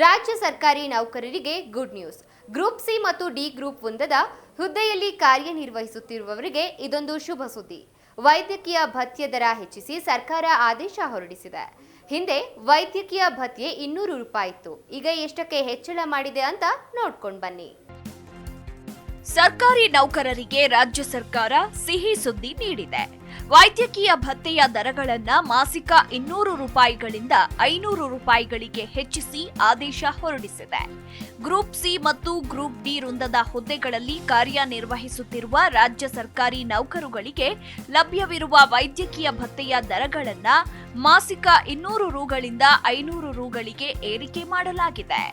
ರಾಜ್ಯ ಸರ್ಕಾರಿ ನೌಕರರಿಗೆ ಗುಡ್ ನ್ಯೂಸ್. ಗ್ರೂಪ್ ಸಿ ಮತ್ತು ಡಿ ಗ್ರೂಪ್ ಒಂದದ ಹುದ್ದೆಯಲ್ಲಿ ಕಾರ್ಯನಿರ್ವಹಿಸುತ್ತಿರುವವರಿಗೆ ಇದೊಂದು ಶುಭ ಸುದ್ದಿ. ವೈದ್ಯಕೀಯ ಭತ್ಯೆ ದರ ಹೆಚ್ಚಿಸಿ ಸರ್ಕಾರ ಆದೇಶ ಹೊರಡಿಸಿದೆ. ಹಿಂದೆ ವೈದ್ಯಕೀಯ ಭತ್ಯೆ 200 ರೂಪಾಯಿ ಇತ್ತು. ಈಗ ಎಷ್ಟಕ್ಕೆ ಹೆಚ್ಚಳ ಮಾಡಿದೆ ಅಂತ ನೋಡ್ಕೊಂಡು ಬನ್ನಿ. ಸರ್ಕಾರಿ ನೌಕರರಿಗೆ ರಾಜ್ಯ ಸರ್ಕಾರ ಸಿಹಿ ಸುದ್ದಿ ನೀಡಿದೆ. ವೈದ್ಯಕೀಯ ಭತ್ಯೆಯ ದರಗಳನ್ನ ಮಾಸಿಕ 200 ರೂಪಾಯಿಗಳಿಂದ 500 ರೂಪಾಯಿಗಳಿಗೆ ಹೆಚ್ಚಿಸಿ ಆದೇಶ ಹೊರಡಿಸಿದೆ. ಗ್ರೂಪ್ ಸಿ ಮತ್ತು ಗ್ರೂಪ್ ಡಿ ವೃಂದದ ಹುದ್ದೆಗಳಲ್ಲಿ ಕಾರ್ಯನಿರ್ವಹಿಸುತ್ತಿರುವ ರಾಜ್ಯ ಸರ್ಕಾರಿ ನೌಕರರಿಗೆ ಲಭ್ಯವಿರುವ ವೈದ್ಯಕೀಯ ಭತ್ಯೆಯ ದರಗಳನ್ನ ಮಾಸಿಕ 200 ರೂಗಳಿಂದ 500 ರೂಗಳಿಗೆ ಏರಿಕೆ ಮಾಡಲಾಗಿದೆ.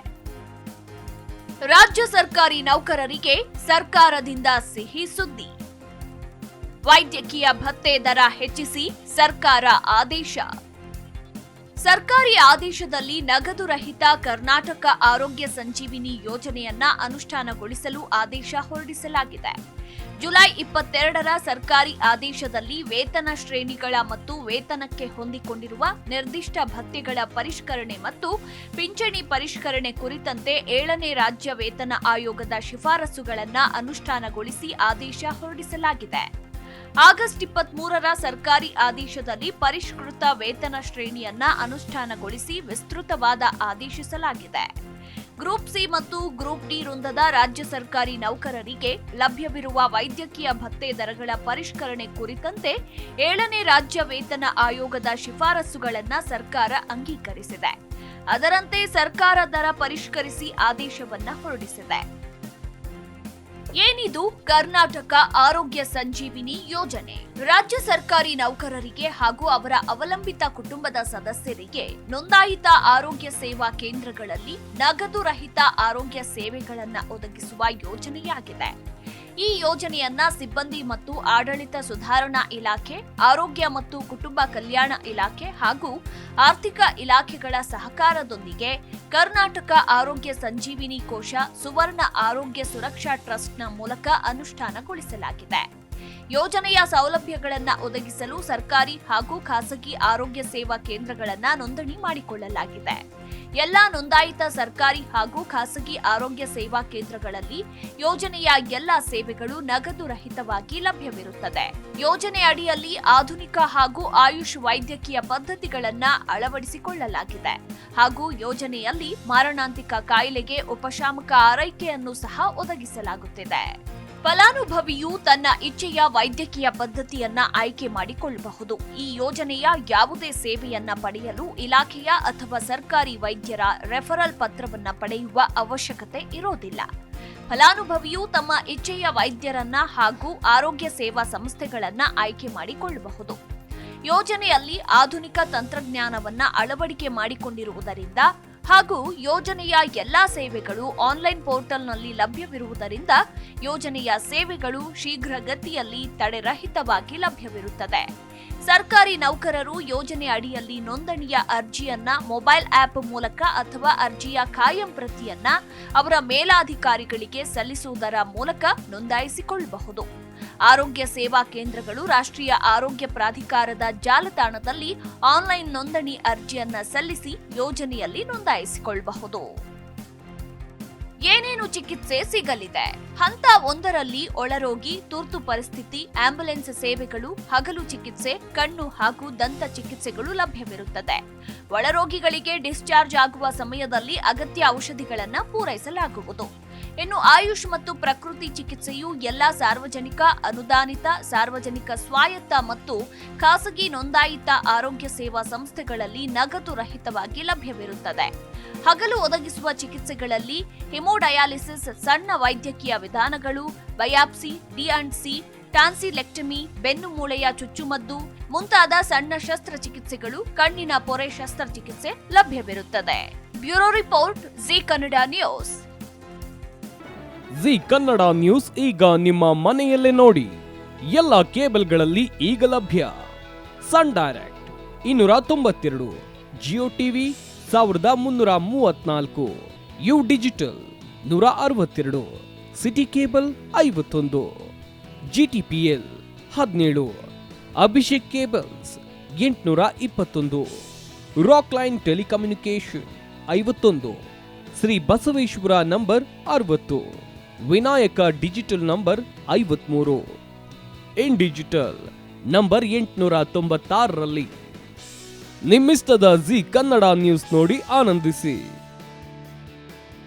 ರಾಜ್ಯ ಸರ್ಕಾರಿ ನೌಕರರಿಗೆ ಸರ್ಕಾರದಿಂದ ಸಿಹಿ ಸುದ್ದಿ. ವೈದ್ಯಕೀಯ ಭತ್ಯೆ ದರ ಹೆಚ್ಚಿಸಿ ಸರ್ಕಾರ ಆದೇಶ. ಸರ್ಕಾರಿ ಆದೇಶದಲ್ಲಿ ನಗದು ರಹಿತ ಕರ್ನಾಟಕ ಆರೋಗ್ಯ ಸಂಜೀವಿನಿ ಯೋಜನೆಯನ್ನ ಅನುಷ್ಠಾನಗೊಳಿಸಲು ಆದೇಶ ಹೊರಡಿಸಲಾಗಿದೆ. ಜುಲೈ 22ರ ಸರ್ಕಾರಿ ಆದೇಶದಲ್ಲಿ ವೇತನ ಶ್ರೇಣಿಗಳ ಮತ್ತು ವೇತನಕ್ಕೆ ಹೊಂದಿಕೊಂಡಿರುವ ನಿರ್ದಿಷ್ಟ ಭತ್ಯೆಗಳ ಪರಿಷ್ಕರಣೆ ಮತ್ತು ಪಿಂಚಣಿ ಪರಿಷ್ಕರಣೆ ಕುರಿತಂತೆ 7ನೇ ರಾಜ್ಯ ವೇತನ ಆಯೋಗದ ಶಿಫಾರಸುಗಳನ್ನು ಅನುಷ್ಠಾನಗೊಳಿಸಿ ಆದೇಶ ಹೊರಡಿಸಲಾಗಿದೆ. ಆಗಸ್ಟ್ 23ರ ಸರ್ಕಾರಿ ಆದೇಶದಲ್ಲಿ ಪರಿಷ್ಕೃತ ವೇತನ ಶ್ರೇಣಿಯನ್ನ ಅನುಷ್ಠಾನಗೊಳಿಸಿ ವಿಸ್ತೃತವಾದ ಆದೇಶಿಸಲಾಗಿದೆ. ಗ್ರೂಪ್ ಸಿ ಮತ್ತು ಗ್ರೂಪ್ ಡಿ ವೃಂದದ ರಾಜ್ಯ ಸರ್ಕಾರಿ ನೌಕರರಿಗೆ ಲಭ್ಯವಿರುವ ವೈದ್ಯಕೀಯ ಭತ್ಯೆ ದರಗಳ ಪರಿಷ್ಕರಣೆ ಕುರಿತಂತೆ 7ನೇ ರಾಜ್ಯ ವೇತನ ಆಯೋಗದ ಶಿಫಾರಸುಗಳನ್ನು ಸರ್ಕಾರ ಅಂಗೀಕರಿಸಿದೆ. ಅದರಂತೆ ಸರ್ಕಾರ ದರ ಪರಿಷ್ಕರಿಸಿ ಆದೇಶವನ್ನ ಹೊರಡಿಸಿದೆ. ಏನಿದು ಕರ್ನಾಟಕ ಆರೋಗ್ಯ ಸಂಜೀವಿನಿ ಯೋಜನೆ? ರಾಜ್ಯ ಸರ್ಕಾರಿ ನೌಕರರಿಗೆ ಹಾಗೂ ಅವರ ಅವಲಂಬಿತ ಕುಟುಂಬದ ಸದಸ್ಯರಿಗೆ ನೋಂದಾಯಿತ ಆರೋಗ್ಯ ಸೇವಾ ಕೇಂದ್ರಗಳಲ್ಲಿ ನಗದು ರಹಿತ ಆರೋಗ್ಯ ಸೇವೆಗಳನ್ನು ಒದಗಿಸುವ ಯೋಜನೆಯಾಗಿದೆ. ಈ ಯೋಜನೆಯನ್ನ ಸಿಬ್ಬಂದಿ ಮತ್ತು ಆಡಳಿತ ಸುಧಾರಣಾ ಇಲಾಖೆ, ಆರೋಗ್ಯ ಮತ್ತು ಕುಟುಂಬ ಕಲ್ಯಾಣ ಇಲಾಖೆ ಹಾಗೂ ಆರ್ಥಿಕ ಇಲಾಖೆಗಳ ಸಹಕಾರದೊಂದಿಗೆ ಕರ್ನಾಟಕ ಆರೋಗ್ಯ ಸಂಜೀವಿನಿ ಕೋಶ, ಸುವರ್ಣ ಆರೋಗ್ಯ ಸುರಕ್ಷಾ ಟ್ರಸ್ಟ್ನ ಮೂಲಕ ಅನುಷ್ಠಾನಗೊಳಿಸಲಾಗಿದೆ. ಯೋಜನೆಯ ಸೌಲಭ್ಯಗಳನ್ನು ಒದಗಿಸಲು ಸರ್ಕಾರಿ ಹಾಗೂ ಖಾಸಗಿ ಆರೋಗ್ಯ ಸೇವಾ ಕೇಂದ್ರಗಳನ್ನು ನೋಂದಣಿ ಮಾಡಿಕೊಳ್ಳಲಾಗಿದೆ. ಎಲ್ಲಾ ನೋಂದಾಯಿತ ಸರ್ಕಾರಿ ಹಾಗೂ ಖಾಸಗಿ ಆರೋಗ್ಯ ಸೇವಾ ಕೇಂದ್ರಗಳಲ್ಲಿ ಯೋಜನೆಯ ಎಲ್ಲಾ ಸೇವೆಗಳು ನಗದು ರಹಿತವಾಗಿ ಲಭ್ಯವಿರುತ್ತದೆ. ಯೋಜನೆ ಅಡಿಯಲ್ಲಿ ಆಧುನಿಕ ಹಾಗೂ ಆಯುಷ್ ವೈದ್ಯಕೀಯ ಪದ್ಧತಿಗಳನ್ನು ಅಳವಡಿಸಿಕೊಳ್ಳಲಾಗಿದೆ ಹಾಗೂ ಯೋಜನೆಯಲ್ಲಿ ಮಾರಣಾಂತಿಕ ಕಾಯಿಲೆಗೆ ಉಪಶಾಮಕ ಆರೈಕೆಯನ್ನು ಸಹ ಒದಗಿಸಲಾಗುತ್ತಿದೆ. ಫಲಾನುಭವಿಯು ತನ್ನ ಇಚ್ಛೆಯ ವೈದ್ಯಕೀಯ ಪದ್ಧತಿಯನ್ನ ಆಯ್ಕೆ ಮಾಡಿಕೊಳ್ಳಬಹುದು. ಈ ಯೋಜನೆಯ ಯಾವುದೇ ಸೇವೆಯನ್ನ ಪಡೆಯಲು ಇಲಾಖೆಯ ಅಥವಾ ಸರ್ಕಾರಿ ವೈದ್ಯರ ರೆಫರಲ್ ಪತ್ರವನ್ನ ಪಡೆಯುವ ಅವಶ್ಯಕತೆ ಇರೋದಿಲ್ಲ. ಫಲಾನುಭವಿಯು ತಮ್ಮ ಇಚ್ಛೆಯ ವೈದ್ಯರನ್ನ ಹಾಗೂ ಆರೋಗ್ಯ ಸೇವಾ ಸಂಸ್ಥೆಗಳನ್ನ ಆಯ್ಕೆ ಮಾಡಿಕೊಳ್ಳಬಹುದು. ಯೋಜನೆಯಲ್ಲಿ ಆಧುನಿಕ ತಂತ್ರಜ್ಞಾನವನ್ನ ಅಳವಡಿಕೆ ಮಾಡಿಕೊಂಡಿರುವುದರಿಂದ ಹಾಗೂ ಯೋಜನೆಯ ಎಲ್ಲಾ ಸೇವೆಗಳು ಆನ್ಲೈನ್ ಪೋರ್ಟಲ್ನಲ್ಲಿ ಲಭ್ಯವಿರುವುದರಿಂದ ಯೋಜನೆಯ ಸೇವೆಗಳು ಶೀಘ್ರಗತಿಯಲ್ಲಿ ತಡೆರಹಿತವಾಗಿ ಲಭ್ಯವಿರುತ್ತದೆ. ಸರ್ಕಾರಿ ನೌಕರರು ಯೋಜನೆ ಅಡಿಯಲ್ಲಿ ನೋಂದಣಿಯ ಅರ್ಜಿಯನ್ನ ಮೊಬೈಲ್ ಆಪ್ ಮೂಲಕ ಅಥವಾ ಅರ್ಜಿಯ ಕಾಯಂ ಪ್ರತಿಯನ್ನ ಅವರ ಮೇಲಾಧಿಕಾರಿಗಳಿಗೆ ಸಲ್ಲಿಸುವುದರ ಮೂಲಕ ನೋಂದಾಯಿಸಿಕೊಳ್ಳಬಹುದು. ಆರೋಗ್ಯ ಸೇವಾ ಕೇಂದ್ರಗಳು ರಾಷ್ಟ್ರೀಯ ಆರೋಗ್ಯ ಪ್ರಾಧಿಕಾರದ ಜಾಲತಾಣದಲ್ಲಿ ಆನ್ಲೈನ್ ನೋಂದಣಿ ಅರ್ಜಿಯನ್ನ ಸಲ್ಲಿಸಿ ಯೋಜನೆಯಲ್ಲಿ ನೋಂದಾಯಿಸಿಕೊಳ್ಳಬಹುದು. ಏನೇನು ಚಿಕಿತ್ಸೆ ಸಿಗಲಿದೆ? ಹಂತ 1ರಲ್ಲಿ ಒಳರೋಗಿ, ತುರ್ತು ಪರಿಸ್ಥಿತಿ, ಆಂಬ್ಯುಲೆನ್ಸ್ ಸೇವೆಗಳು, ಹಗಲು ಚಿಕಿತ್ಸೆ, ಕಣ್ಣು ಹಾಗೂ ದಂತ ಚಿಕಿತ್ಸೆಗಳು ಲಭ್ಯವಿರುತ್ತದೆ. ಒಳರೋಗಿಗಳಿಗೆ ಡಿಸ್ಚಾರ್ಜ್ ಆಗುವ ಸಮಯದಲ್ಲಿ ಅಗತ್ಯ ಔಷಧಿಗಳನ್ನು ಪೂರೈಸಲಾಗುವುದು. ಇನ್ನು ಆಯುಷ್ ಮತ್ತು ಪ್ರಕೃತಿ ಚಿಕಿತ್ಸೆಯು ಎಲ್ಲ ಸಾರ್ವಜನಿಕ, ಅನುದಾನಿತ, ಸಾರ್ವಜನಿಕ ಸ್ವಾಯತ್ತ ಮತ್ತು ಖಾಸಗಿ ನೋಂದಾಯಿತ ಆರೋಗ್ಯ ಸೇವಾ ಸಂಸ್ಥೆಗಳಲ್ಲಿ ನಗದು ರಹಿತವಾಗಿ ಲಭ್ಯವಿರುತ್ತದೆ. ಹಗಲು ಒದಗಿಸುವ ಚಿಕಿತ್ಸೆಗಳಲ್ಲಿ ಹಿಮೋಡಯಾಲಿಸಿಸ್, ಸಣ್ಣ ವೈದ್ಯಕೀಯ ವಿಧಾನಗಳು, ಬಯಾಪ್ಸಿ, ಡಿ&ಸಿ, ಟಾನ್ಸಿಲೆಕ್ಟಮಿ, ಬೆನ್ನು ಮೂಳೆಯ ಚುಚ್ಚುಮದ್ದು ಮುಂತಾದ ಸಣ್ಣ ಶಸ್ತ್ರಚಿಕಿತ್ಸೆಗಳು, ಕಣ್ಣಿನ ಪೊರೆ ಶಸ್ತ್ರಚಿಕಿತ್ಸೆ ಲಭ್ಯವಿರುತ್ತದೆ. Bureau report, Zee Kannada news. Zee Kannada news ಈಗ ನಿಮ್ಮ ಮನೆಯಲ್ಲೇ ನೋಡಿ. ಎಲ್ಲ ಕೇಬಲ್ಗಳಲ್ಲಿ ಈಗ ಲಭ್ಯ. Sun Direct 292, Jio TV 1334, U digital 162, City cable 51, GTPL 17, Abhishek cables 821, Rock Line telecommunication 51, Shri Basaveshwara number 60, Vinayaka digital number 53, in digital number 896ರಲ್ಲಿ. ನಿಮ್ಮಿಸ್ತದ ಜಿ ಕನ್ನಡ ನ್ಯೂಸ್ ನೋಡಿ ಆನಂದಿಸಿ.